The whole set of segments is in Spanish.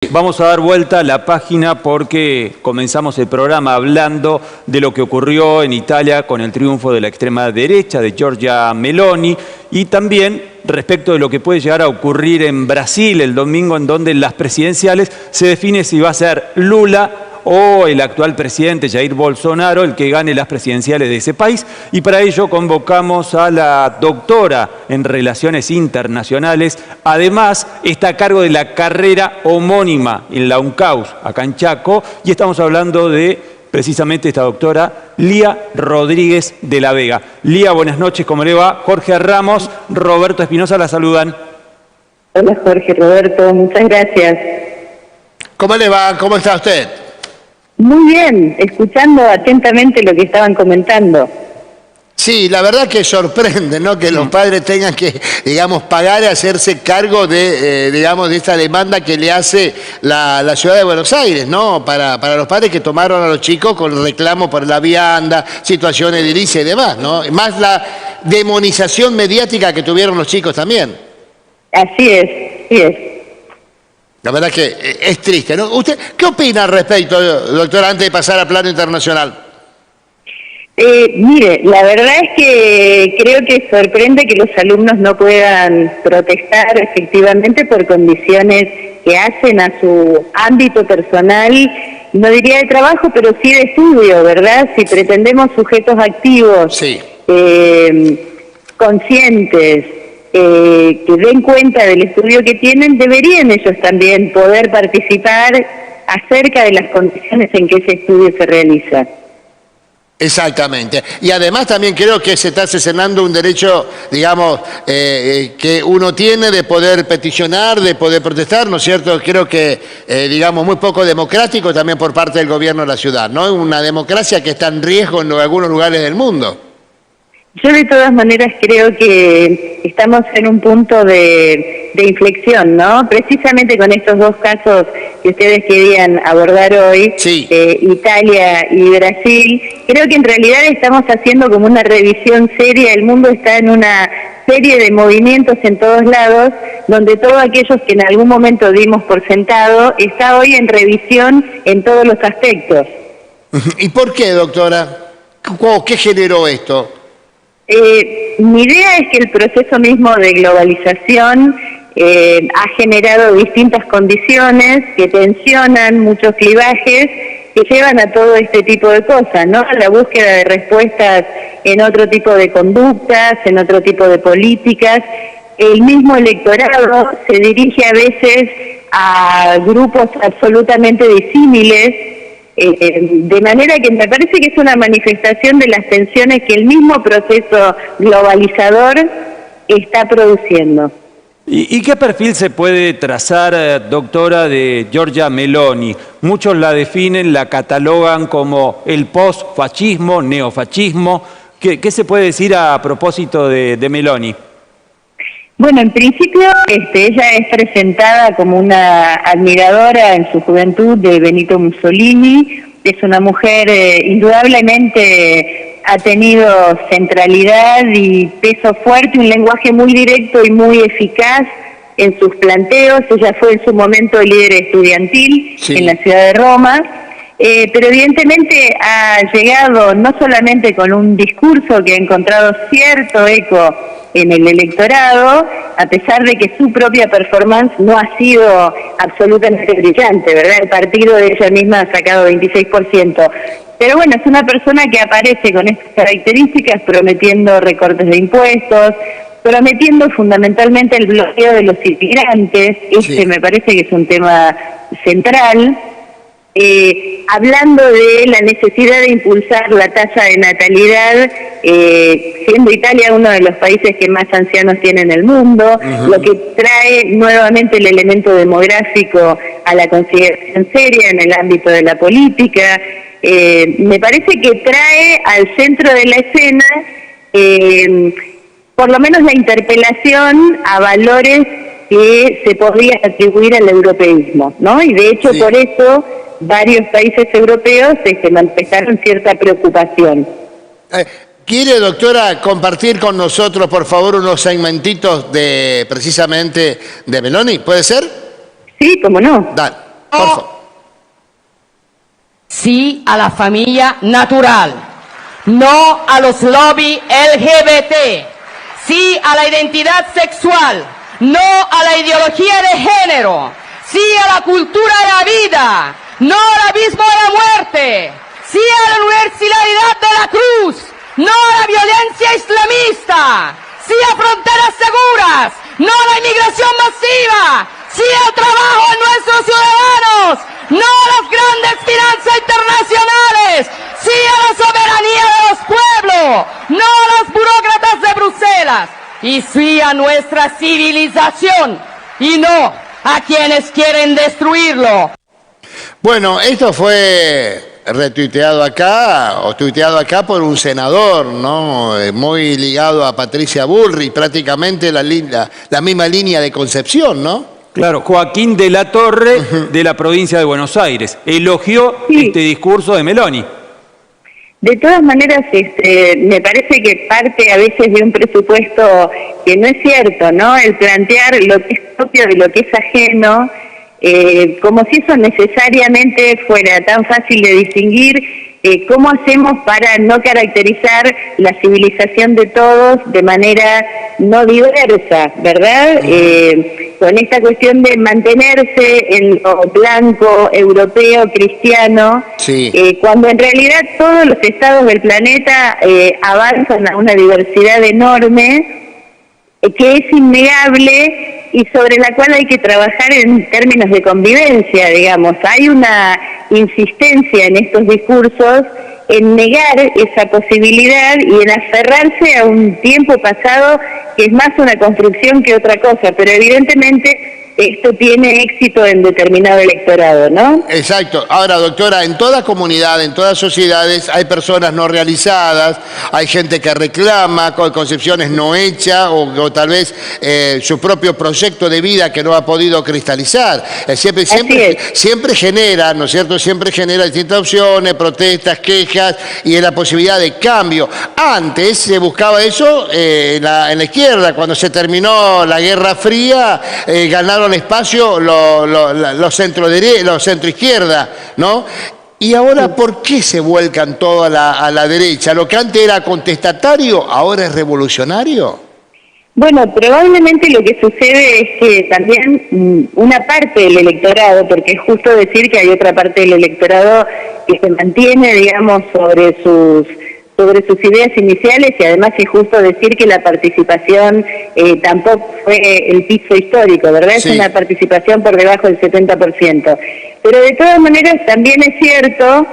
Vamos a dar vuelta a la página porque comenzamos el programa hablando de lo que ocurrió en Italia con el triunfo de la extrema derecha de Giorgia Meloni y también respecto de lo que puede llegar a ocurrir en Brasil el domingo, en donde en las presidenciales se define si va a ser Lula o el actual presidente Jair Bolsonaro el que gane las presidenciales de ese país. Y para ello convocamos a la doctora en Relaciones Internacionales. Además, está a cargo de la carrera homónima en la UNCAUS, acá en Chaco, y estamos hablando de precisamente esta doctora, Lía Rodríguez de la Vega. Lía, buenas noches, ¿cómo le va? Jorge Ramos, Roberto Espinosa la saludan. Hola Jorge, Roberto, muchas gracias. ¿Cómo le va? ¿Cómo está usted? Muy bien, escuchando atentamente lo que estaban comentando. Sí, la verdad que sorprende, ¿no? Que los padres tengan que, digamos, pagar y hacerse cargo de, digamos, de esta demanda que le hace la ciudad de Buenos Aires, ¿no? Para los padres que tomaron a los chicos con reclamo por la vianda, situaciones de edilicia y demás, ¿no? Más la demonización mediática que tuvieron los chicos también. Así es, así es. La verdad que es triste, ¿no? ¿Usted qué opina al respecto, doctora, antes de pasar al plano internacional? Mire, la verdad es que creo que sorprende que los alumnos no puedan protestar efectivamente por condiciones que hacen a su ámbito personal, no diría de trabajo, pero sí de estudio, ¿verdad? Si pretendemos sujetos activos, sí, conscientes, que den cuenta del estudio que tienen, deberían ellos también poder participar acerca de las condiciones en que ese estudio se realiza. Exactamente. Y además también creo que se está cercenando un derecho, digamos, que uno tiene de poder peticionar, de poder protestar, ¿no es cierto? Creo que, digamos, muy poco democrático también por parte del gobierno de la ciudad, ¿no? Una democracia que está en riesgo en algunos lugares del mundo. Yo de todas maneras creo que estamos en un punto de inflexión, ¿no? Precisamente con estos dos casos que ustedes querían abordar hoy, sí, Italia y Brasil, creo que en realidad estamos haciendo como una revisión seria. El mundo está en una serie de movimientos en todos lados, donde todos aquellos que en algún momento dimos por sentado, está hoy en revisión en todos los aspectos. ¿Y por qué, doctora? ¿Qué generó esto? Mi idea es que el proceso mismo de globalización ha generado distintas condiciones que tensionan muchos clivajes que llevan a todo este tipo de cosas, ¿no? A la búsqueda de respuestas en otro tipo de conductas, en otro tipo de políticas. El mismo electorado se dirige a veces a grupos absolutamente disímiles, de manera que me parece que es una manifestación de las tensiones que el mismo proceso globalizador está produciendo. ¿Y qué perfil se puede trazar, doctora, de Giorgia Meloni? Muchos la definen, la catalogan como el post-fascismo, neofascismo. ¿Qué se puede decir a propósito de Meloni? Bueno, en principio ella es presentada como una admiradora en su juventud de Benito Mussolini. Es una mujer indudablemente ha tenido centralidad y peso fuerte, un lenguaje muy directo y muy eficaz en sus planteos. Ella fue en su momento líder estudiantil, sí, en la ciudad de Roma. Pero evidentemente ha llegado no solamente con un discurso que ha encontrado cierto eco en el electorado, a pesar de que su propia performance no ha sido absolutamente brillante, ¿verdad? El partido de ella misma ha sacado 26%. Pero bueno, es una persona que aparece con estas características prometiendo recortes de impuestos, prometiendo fundamentalmente el bloqueo de los inmigrantes. Sí, me parece que es un tema central. Hablando de la necesidad de impulsar la tasa de natalidad, siendo Italia uno de los países que más ancianos tiene en el mundo, lo que trae nuevamente el elemento demográfico a la consideración seria en el ámbito de la política. Me parece que trae al centro de la escena por lo menos la interpelación a valores que se podrían atribuir al europeísmo, ¿no? Y de hecho, sí, por eso varios países europeos manifestaron cierta preocupación. ¿Quiere, doctora, compartir con nosotros, por favor, unos segmentitos de precisamente de Meloni? ¿Puede ser? Sí, cómo no. Dale. Por favor. Sí a la familia natural, no a los lobbies LGBT, sí a la identidad sexual, no a la ideología de género, sí a la cultura de la vida, no al abismo de la muerte, sí a la universalidad de la cruz, no a la violencia islamista, sí a fronteras seguras, no a la inmigración masiva, sí al trabajo de nuestros ciudadanos, no a las grandes finanzas internacionales, sí a la soberanía de los pueblos, no a los burócratas de Bruselas, y sí a nuestra civilización, y no a quienes quieren destruirlo. Bueno, esto fue retuiteado acá, o tuiteado acá por un senador, ¿no? Muy ligado a Patricia Bullrich, prácticamente la misma línea de concepción, ¿no? Claro, Joaquín de la Torre, de la provincia de Buenos Aires, elogió este discurso de Meloni. De todas maneras, me parece que parte a veces de un presupuesto que no es cierto, ¿no? El plantear lo que es propio de lo que es ajeno, como si eso necesariamente fuera tan fácil de distinguir. ¿Cómo hacemos para no caracterizar la civilización de todos de manera no diversa, verdad? Con esta cuestión de mantenerse en lo blanco, europeo, cristiano, sí. Cuando en realidad todos los estados del planeta avanzan a una diversidad enorme, que es innegable y sobre la cual hay que trabajar en términos de convivencia, digamos. Hay una insistencia en estos discursos en negar esa posibilidad y en aferrarse a un tiempo pasado que es más una construcción que otra cosa, pero evidentemente esto tiene éxito en determinado electorado, ¿no? Exacto. Ahora, doctora, en toda comunidad, en todas sociedades, hay personas no realizadas, hay gente que reclama con concepciones no hechas o tal vez su propio proyecto de vida que no ha podido cristalizar. Siempre genera, ¿no es cierto? Siempre genera distintas opciones, protestas, quejas y en la posibilidad de cambio. Antes se buscaba eso en la izquierda. Cuando se terminó la Guerra Fría, ganaron espacio los centroizquierda, ¿no? Y ahora, ¿por qué se vuelcan todo a la derecha? Lo que antes era contestatario, ahora es revolucionario. Bueno, probablemente lo que sucede es que también una parte del electorado, porque es justo decir que hay otra parte del electorado que se mantiene, digamos, sobre sus ideas iniciales, y además es justo decir que la participación tampoco fue el piso histórico, ¿verdad? Sí. Es una participación por debajo del 70%. Pero de todas maneras también es cierto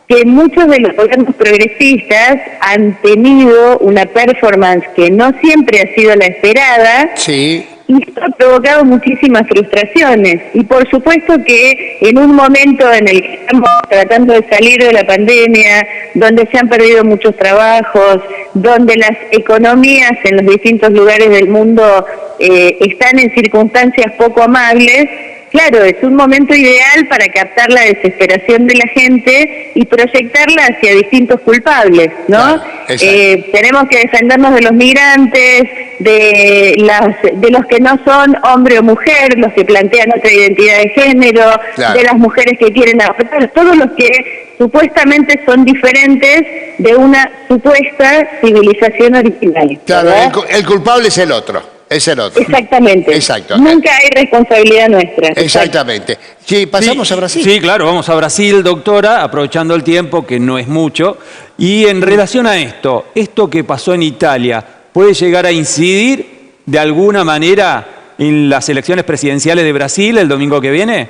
que muchos de los gobiernos progresistas han tenido una performance que no siempre ha sido la esperada. Sí. Y esto ha provocado muchísimas frustraciones. Y por supuesto que en un momento en el que estamos tratando de salir de la pandemia, donde se han perdido muchos trabajos, donde las economías en los distintos lugares del mundo están en circunstancias poco amables, claro, es un momento ideal para captar la desesperación de la gente y proyectarla hacia distintos culpables, ¿no? Claro, tenemos que defendernos de los migrantes, de los que no son hombre o mujer, los que plantean otra identidad de género, claro, de las mujeres que quieren abortar, todos los que supuestamente son diferentes de una supuesta civilización original. Claro, el culpable es el otro. Es el otro. Exactamente. Exacto. Nunca hay responsabilidad nuestra. Exactamente. Sí, pasamos a Brasil. Sí, claro, vamos a Brasil, doctora, aprovechando el tiempo, que no es mucho. Y en relación a esto que pasó en Italia, ¿puede llegar a incidir de alguna manera en las elecciones presidenciales de Brasil el domingo que viene?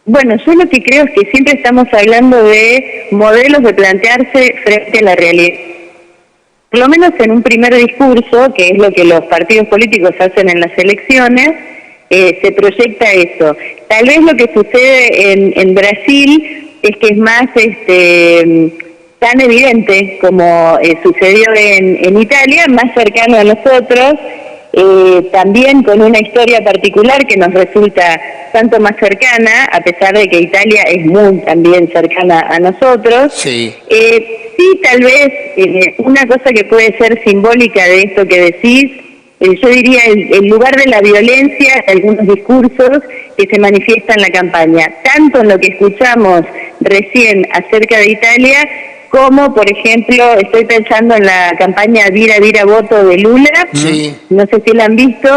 Bueno, yo lo que creo es que siempre estamos hablando de modelos de plantearse frente a la realidad. Por lo menos en un primer discurso, que es lo que los partidos políticos hacen en las elecciones, se proyecta eso. Tal vez lo que sucede en Brasil es que es más tan evidente como sucedió en Italia, más cercano a nosotros, también con una historia particular que nos resulta tanto más cercana, a pesar de que Italia es muy también cercana a nosotros. Sí. Sí, tal vez una cosa que puede ser simbólica de esto que decís yo diría, el lugar de la violencia de algunos discursos que se manifiestan en la campaña, tanto en lo que escuchamos recién acerca de Italia, como, por ejemplo, estoy pensando en la campaña Vira Vira Voto de Lula, no sé si la han visto,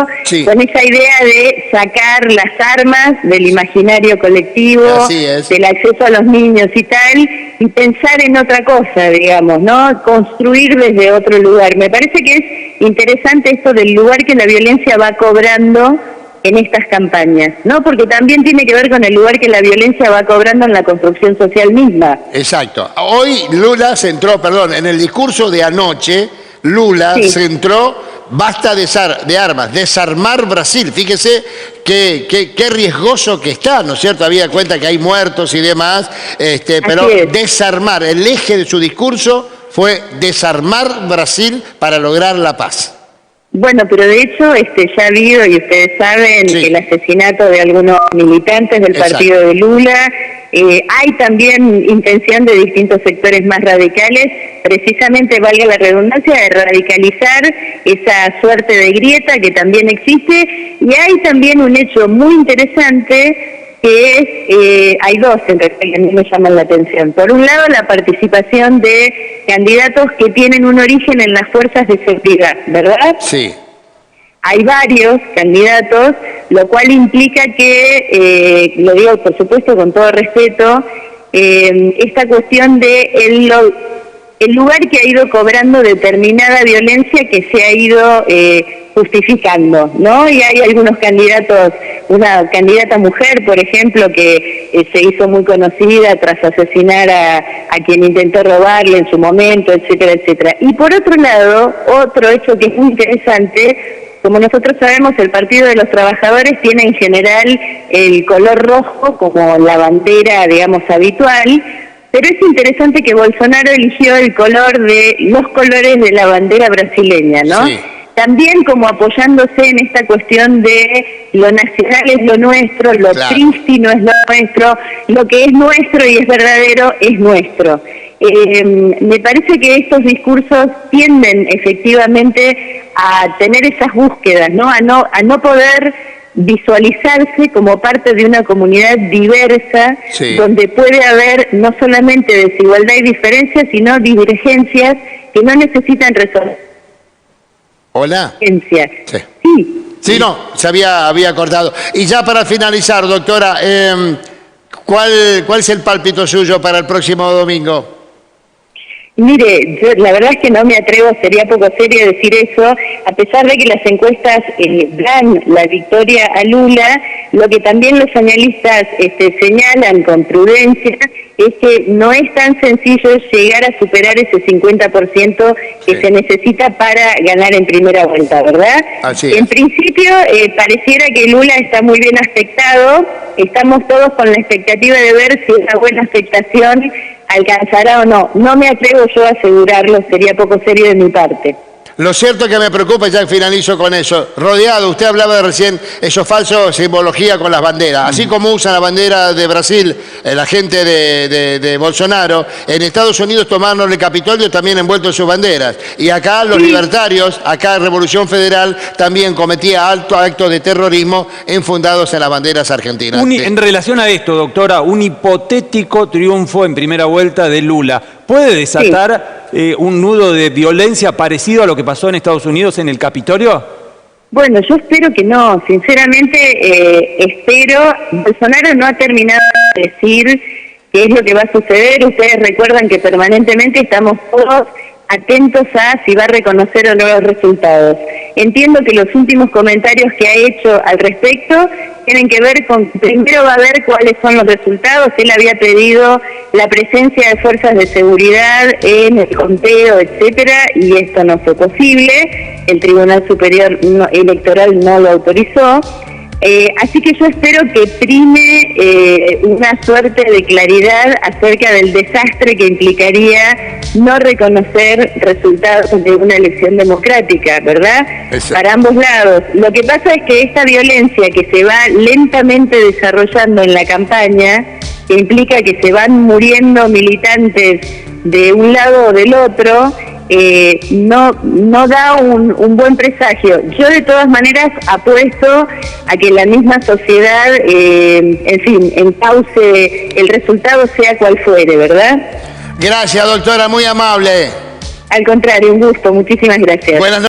con esa idea de sacar las armas del imaginario colectivo, del acceso a los niños y tal, y pensar en otra cosa, digamos, ¿no? Construir desde otro lugar. Me parece que es interesante esto del lugar que la violencia va cobrando en estas campañas, ¿no? Porque también tiene que ver con el lugar que la violencia va cobrando en la construcción social misma. Exacto. Hoy Lula centró, en el discurso de anoche, Lula centró, basta de armas, desarmar Brasil. Fíjese qué riesgoso que está, ¿no es cierto? Había cuenta que hay muertos y demás, pero desarmar, el eje de su discurso fue desarmar Brasil para lograr la paz. Bueno, pero de hecho ya ha habido, y ustedes saben, el asesinato de algunos militantes del partido de Lula. Hay también intención de distintos sectores más radicales, precisamente, valga la redundancia, de radicalizar esa suerte de grieta que también existe. Y hay también un hecho muy interesante que es, hay dos en realidad que a mí me llaman la atención. Por un lado, la participación de candidatos que tienen un origen en las fuerzas de seguridad, ¿verdad? Sí. Hay varios candidatos, lo cual implica que, lo digo por supuesto con todo respeto, esta cuestión de el lugar que ha ido cobrando determinada violencia que se ha ido justificando, ¿no? Y hay algunos candidatos, una candidata mujer, por ejemplo, que se hizo muy conocida tras asesinar a quien intentó robarle en su momento, etcétera, etcétera. Y por otro lado, otro hecho que es muy interesante, como nosotros sabemos, el Partido de los Trabajadores tiene en general el color rojo como la bandera, digamos, habitual, pero es interesante que Bolsonaro eligió el color de los colores de la bandera brasileña, ¿no? Sí. También como apoyándose en esta cuestión de lo nacional es lo nuestro, lo prístino es lo nuestro, lo que es nuestro y es verdadero es nuestro. Me parece que estos discursos tienden efectivamente a tener esas búsquedas, ¿no? A no poder visualizarse como parte de una comunidad diversa, donde puede haber no solamente desigualdad y diferencia, sino divergencias que no necesitan resolver. Hola. Sí, no, se había cortado. Y ya para finalizar, doctora, ¿cuál es el pálpito suyo para el próximo domingo? Mire, yo la verdad es que no me atrevo, sería poco serio decir eso, a pesar de que las encuestas dan la victoria a Lula, lo que también los analistas señalan con prudencia es que no es tan sencillo llegar a superar ese 50% que se necesita para ganar en primera vuelta, ¿verdad? Así es. En principio, pareciera que Lula está muy bien aspectado, estamos todos con la expectativa de ver si esa buena aspectación alcanzará o no. No me atrevo yo a asegurarlo, sería poco serio de mi parte. Lo cierto que me preocupa, y ya finalizo con eso, rodeado, usted hablaba de recién, eso falso simbología con las banderas, así como usan la bandera de Brasil, la gente de Bolsonaro, en Estados Unidos tomaron el Capitolio también envuelto en sus banderas, y acá los libertarios, acá Revolución Federal, también cometía actos de terrorismo enfundados en las banderas argentinas. En relación a esto, doctora, un hipotético triunfo en primera vuelta de Lula, ¿puede desatar un nudo de violencia parecido a lo que pasó en Estados Unidos en el Capitolio? Bueno, yo espero que no, sinceramente espero. Bolsonaro no ha terminado de decir qué es lo que va a suceder. Ustedes recuerdan que permanentemente estamos todos atentos a si va a reconocer o no los resultados. Entiendo que los últimos comentarios que ha hecho al respecto tienen que ver con, primero va a ver cuáles son los resultados. Él había pedido la presencia de fuerzas de seguridad en el conteo, etcétera, y esto no fue posible. El Tribunal Superior Electoral no lo autorizó. Así que yo espero que prime una suerte de claridad acerca del desastre que implicaría no reconocer resultados de una elección democrática, ¿verdad? Exacto. Para ambos lados. Lo que pasa es que esta violencia que se va lentamente desarrollando en la campaña, que implica que se van muriendo militantes de un lado o del otro, no da un buen presagio. Yo de todas maneras apuesto a que la misma sociedad, en fin, encauce el resultado sea cual fuere, ¿verdad? Gracias, doctora, muy amable. Al contrario, un gusto, muchísimas gracias. Buenas noches.